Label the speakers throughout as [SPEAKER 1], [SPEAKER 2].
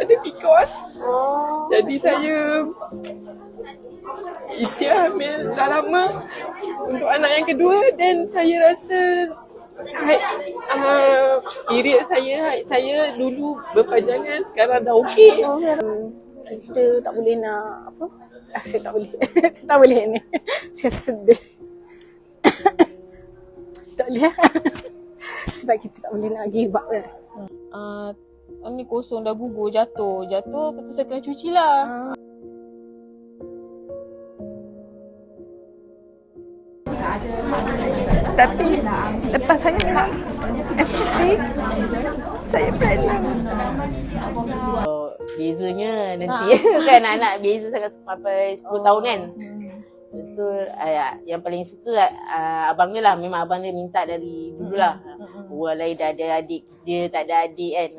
[SPEAKER 1] ada PCOS. Jadi saya ikhtiar hamil dah lama untuk anak yang kedua, dan saya rasa period saya dulu berpanjangan, sekarang dah okey.
[SPEAKER 2] Kita tak boleh nak apa? Saya tak boleh. Tak boleh ni. Saya sedih. Tak boleh. Sebab kita tak boleh nak give up kan.
[SPEAKER 3] Ni kosong dah gugur, jatuh. Lepas tu saya kena cuci lah.
[SPEAKER 2] Tapi lepas saya minum FT, saya pregnant.
[SPEAKER 4] Bezanya nanti kan anak beza sangat sampai 10 tahun kan. Lepas tu yang paling suka abang dia lah. Memang abang dia minta dari dulu lah. Orang lain dah ada adik kerja, tak ada adik kan.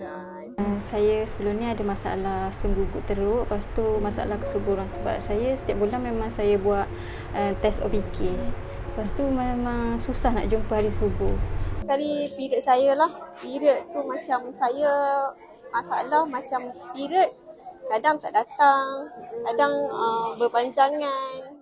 [SPEAKER 5] Saya sebelum ni ada masalah senggugut teruk, lepas tu masalah kesuburan. Sebab saya setiap bulan memang saya buat test OPK. Lepas tu memang susah nak jumpa hari subuh.
[SPEAKER 3] Sekali period saya lah. Period tu macam saya masalah macam period kadang tak datang, kadang berpanjangan.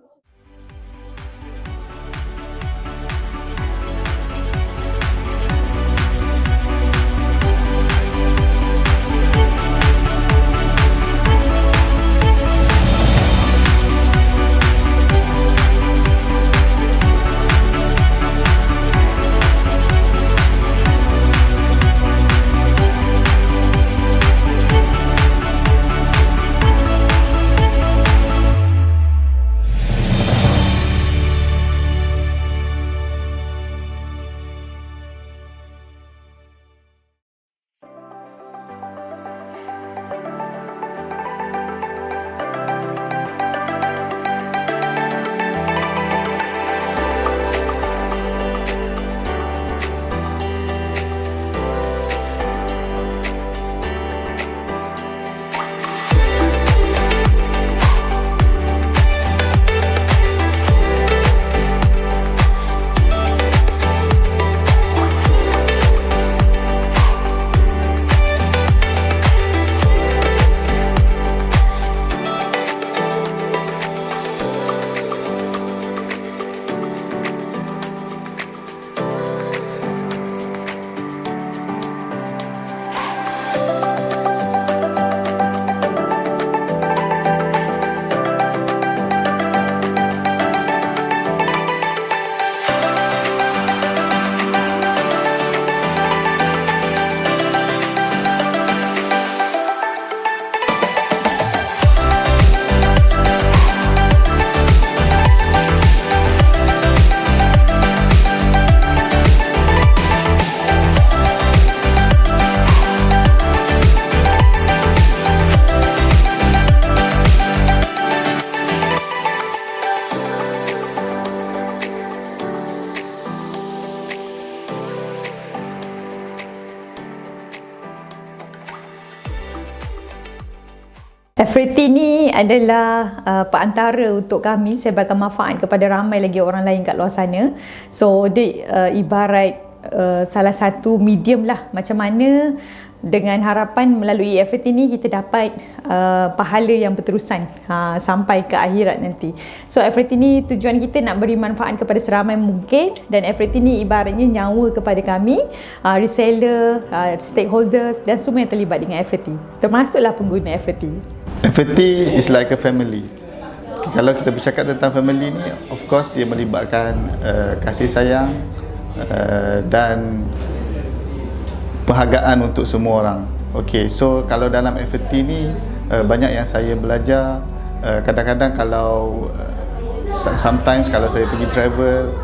[SPEAKER 6] FRT ni adalah perantara untuk kami sebagai manfaat kepada ramai lagi orang lain kat luar sana. So dia ibarat salah satu medium lah, macam mana dengan harapan melalui FRT ni kita dapat pahala yang berterusan sampai ke akhirat nanti. So FRT ni tujuan kita nak beri manfaat kepada seramai mungkin, dan FRT ni ibaratnya nyawa kepada kami, reseller, stakeholders dan semua yang terlibat dengan FRT, termasuklah pengguna FRT.
[SPEAKER 7] FRT is like a family. Kalau kita bercakap tentang family ni, of course dia melibatkan kasih sayang dan perhargaan untuk semua orang. Okay, so kalau dalam FRT ni banyak yang saya belajar. Kadang-kadang kalau sometimes kalau saya pergi travel,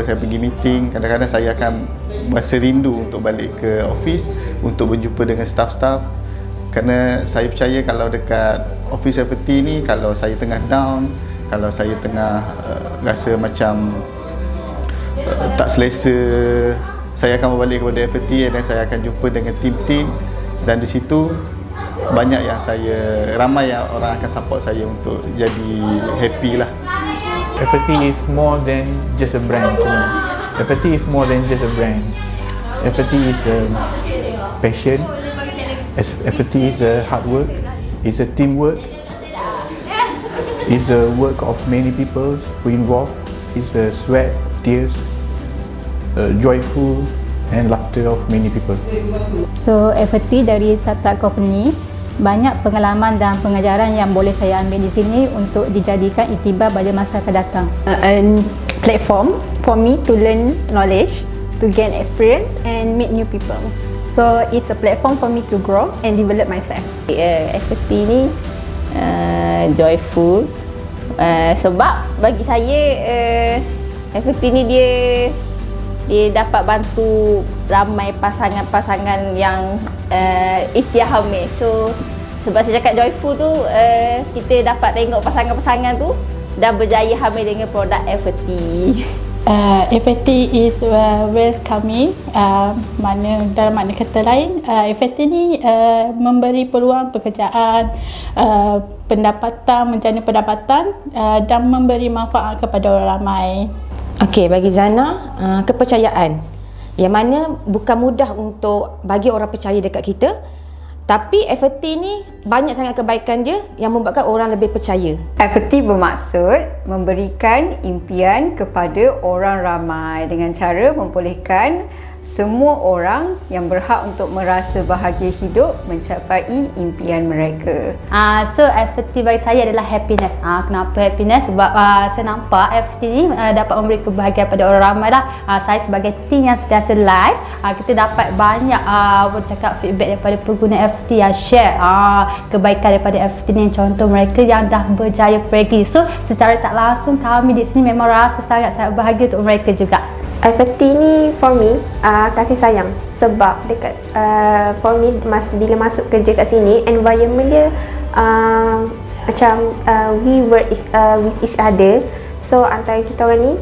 [SPEAKER 7] saya pergi meeting, kadang-kadang saya akan rasa rindu untuk balik ke office untuk berjumpa dengan staff-staff. Kerana saya percaya kalau dekat office FRT ni, kalau saya tengah down, kalau saya tengah rasa macam tak selesa, saya akan berbalik kepada FRT dan saya akan jumpa dengan tim-tim, dan di situ banyak yang ramai yang orang akan support saya untuk jadi happy lah.
[SPEAKER 8] FRT is more than just a brand to me. FRT is more than just a brand. FRT is a passion, FFT is a hard work, it's a teamwork, it's a work of many people who involved, it's a sweat, tears, joyful and laughter of many people.
[SPEAKER 5] So FFT dari startup company, banyak pengalaman dan pengajaran yang boleh saya ambil di sini untuk dijadikan iktibar pada masa akan datang.
[SPEAKER 9] A platform for me to learn knowledge, to gain experience and meet new people. So it's a platform for me to grow and develop myself.
[SPEAKER 10] FFT ni joyful sebab bagi saya FFT ni dia dapat bantu ramai pasangan-pasangan yang ikhtiar hamil. So sebab saya cakap joyful tu, kita dapat tengok pasangan-pasangan tu dah berjaya hamil dengan produk FFT.
[SPEAKER 2] FFT is welcoming, dalam makna kata lain, FFT ni memberi peluang pekerjaan, pendapatan, menjana pendapatan dan memberi manfaat kepada orang ramai.
[SPEAKER 11] Okey, bagi Zana, kepercayaan yang mana bukan mudah untuk bagi orang percaya dekat kita, tapi FFT ni banyak sangat kebaikan dia yang membuatkan orang lebih percaya.
[SPEAKER 9] FFT bermaksud memberikan impian kepada orang ramai dengan cara membolehkan semua orang yang berhak untuk merasa bahagia hidup mencapai impian mereka.
[SPEAKER 5] So FFT bagi saya adalah happiness. Kenapa happiness? Sebab saya nampak FFT ni dapat memberi kebahagiaan pada orang ramai lah. Saya sebagai team yang sentiasa live, kita dapat banyak cakap feedback daripada pengguna FFT yang share kebaikan daripada FFT ni. Contoh mereka yang dah berjaya pergi. So secara tak langsung kami di sini memang rasa sangat-sangat bahagia untuk mereka juga.
[SPEAKER 3] FFT ni for me kasih sayang, sebab dekat for me bila masuk kerja kat sini, environment dia macam we work with each other. So antara kita orang ni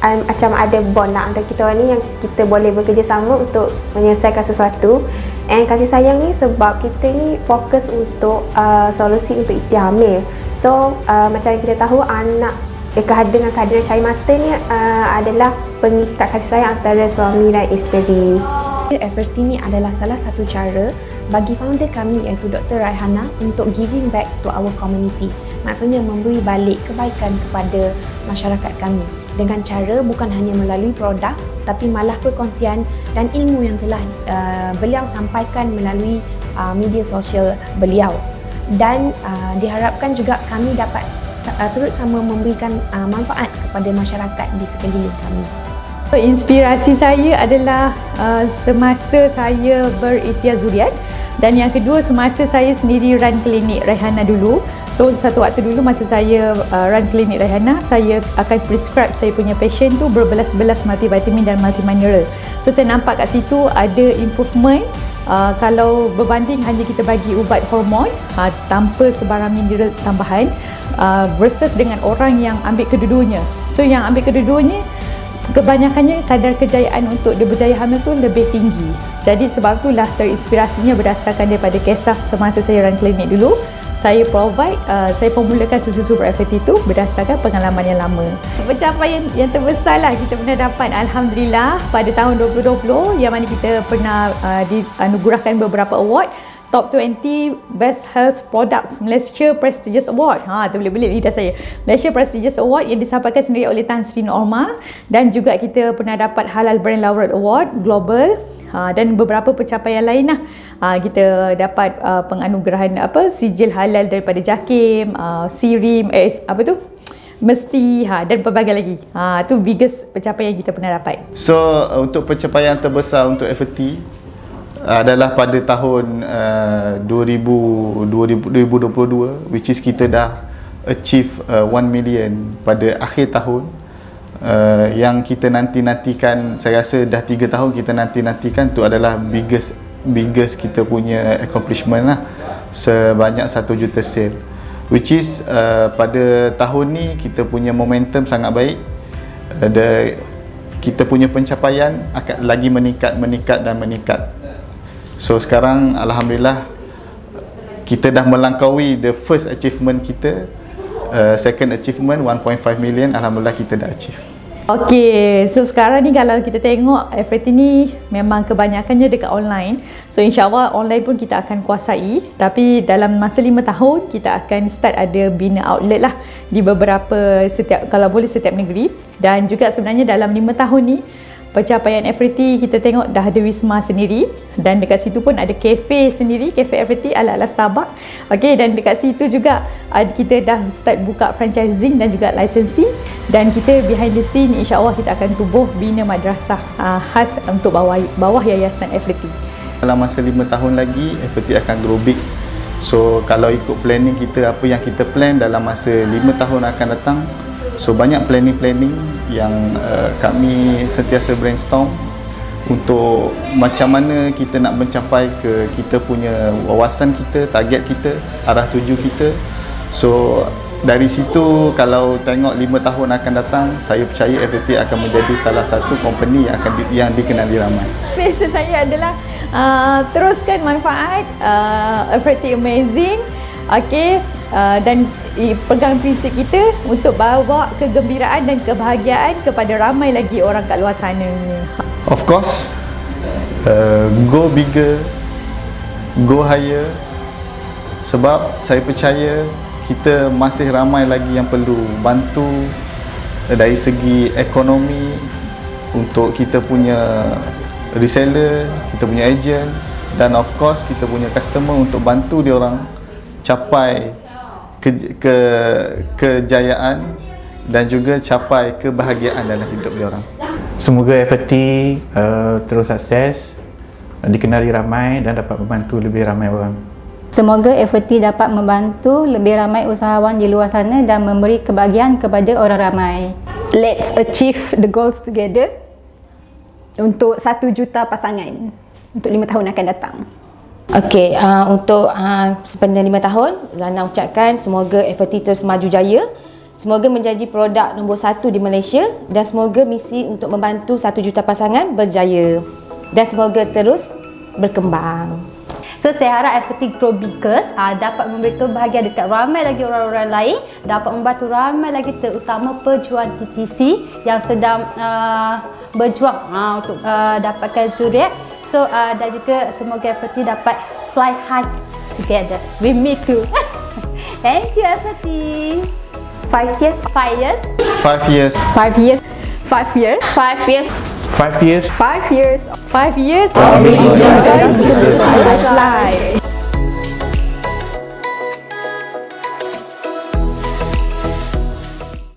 [SPEAKER 3] macam ada bond lah antara kita orang ni, yang kita boleh bekerjasama untuk menyelesaikan sesuatu. And kasih sayang ni sebab kita ni fokus untuk solusi untuk ikhtiar hamil. So macam kita tahu, anak kehadiran cahaya mata ni adalah pengikat kasih sayang antara suami dan isteri.
[SPEAKER 12] FFT ni adalah salah satu cara bagi founder kami iaitu Dr. Raihana untuk giving back to our community. Maksudnya memberi balik kebaikan kepada masyarakat kami dengan cara bukan hanya melalui produk, tapi malah perkongsian dan ilmu yang telah beliau sampaikan melalui media sosial beliau. Dan diharapkan juga kami dapat turut sama memberikan manfaat kepada masyarakat di sekeliling kami.
[SPEAKER 6] Inspirasi saya adalah semasa saya berikhtiar zuriat, dan yang kedua semasa saya sendiri run klinik Raihana dulu. So satu waktu dulu masa saya run klinik Raihana, saya akan prescribe saya punya patient tu berbelas-belas multivitamin dan multimineral. So saya nampak kat situ ada improvement. Kalau berbanding hanya kita bagi ubat hormon tanpa sebarang mineral tambahan versus dengan orang yang ambil kedua-duanya. So yang ambil kedua-duanya, kebanyakannya kadar kejayaan untuk dia berjaya hamil tu lebih tinggi. Jadi sebab itulah terinspirasinya berdasarkan daripada kisah semasa saya run klinik dulu. Saya provide, saya formulakan susu Super FFT itu berdasarkan pengalaman yang lama. Pencapaian yang terbesar lah kita pernah dapat, alhamdulillah, pada tahun 2020 yang mana kita pernah dianugerahkan beberapa award. Top 20 Best Health Products Malaysia Prestigious Award. Terbelit-belit lidah saya. Malaysia Prestigious Award yang disampaikan sendiri oleh Tan Sri Norma, dan juga kita pernah dapat Halal Brand Laureate Award Global. Dan beberapa pencapaian lain lah. Kita dapat penganugerahan sijil halal daripada JAKIM, SIRIM, Mesti, dan pelbagai lagi. Itu biggest pencapaian yang kita pernah dapat.
[SPEAKER 7] So untuk pencapaian terbesar untuk FFT adalah pada tahun 2022, which is kita dah achieve 1 million pada akhir tahun. Yang kita nantikan, saya rasa dah 3 tahun kita nantikan, tu adalah biggest kita punya accomplishment lah, sebanyak 1 juta sale, which is pada tahun ni kita punya momentum sangat baik. Kita punya pencapaian akan lagi meningkat. So sekarang alhamdulillah kita dah melangkaui the first achievement kita. Second achievement 1.5 million, alhamdulillah kita dah achieve.
[SPEAKER 6] Okay, so sekarang ni kalau kita tengok FRT ni memang kebanyakannya dekat online. So insyaAllah online pun kita akan kuasai. Tapi dalam masa 5 tahun kita akan start ada bina outlet lah di beberapa, kalau boleh setiap negeri. Dan juga sebenarnya dalam 5 tahun ni pencapaian FRT kita tengok dah ada Wisma sendiri, dan dekat situ pun ada kafe sendiri, kafe FRT ala-ala Starbucks. Okey, dan dekat situ juga kita dah start buka franchising dan juga licensing, dan kita behind the scene insya-Allah kita akan tubuh bina madrasah khas untuk bawah yayasan FRT.
[SPEAKER 7] Dalam masa 5 tahun lagi FRT akan grow big. So kalau ikut planning kita, apa yang kita plan dalam masa 5 tahun akan datang, so banyak planning yang kami sentiasa brainstorm untuk macam mana kita nak mencapai ke kita punya wawasan kita, target kita, arah tuju kita. So dari situ kalau tengok 5 tahun akan datang, saya percaya FRT akan menjadi salah satu company yang dikenali ramai.
[SPEAKER 6] Message saya adalah teruskan manfaat FRT Amazing. Okey, dan pegang prinsip kita untuk bawa kegembiraan dan kebahagiaan kepada ramai lagi orang kat luar sana.
[SPEAKER 7] Of course, go bigger, go higher. Sebab saya percaya kita masih ramai lagi yang perlu bantu dari segi ekonomi untuk kita punya reseller, kita punya agent, dan of course kita punya customer untuk bantu dia orang capai kejayaan dan juga capai kebahagiaan dalam hidup dia orang.
[SPEAKER 8] Semoga FRT terus sukses, dikenali ramai dan dapat membantu lebih ramai orang.
[SPEAKER 5] Semoga FRT dapat membantu lebih ramai usahawan di luar sana dan memberi kebahagiaan kepada orang ramai.
[SPEAKER 9] Let's achieve the goals together untuk 1 juta pasangan untuk 5 tahun akan datang.
[SPEAKER 11] Okey, untuk sepanjang 5 tahun, Zana ucapkan semoga FRT terus maju jaya, semoga menjadi produk nombor 1 di Malaysia, dan semoga misi untuk membantu 1 juta pasangan berjaya, dan semoga terus berkembang.
[SPEAKER 5] So saya harap FRT Grow Bigger dapat memberi kebahagiaan dekat ramai lagi orang-orang lain, dapat membantu ramai lagi terutama pejuang TTC yang sedang berjuang untuk dapatkan zuriat. So dan juga semoga FRT dapat fly high together with me too. Thank you FRT.
[SPEAKER 3] 5 years.
[SPEAKER 7] 5 years.
[SPEAKER 9] 5 years. 5 years.
[SPEAKER 3] 5 years.
[SPEAKER 8] 5 years.
[SPEAKER 9] 5 years.
[SPEAKER 6] 5 years.
[SPEAKER 9] Enjoy
[SPEAKER 6] Life.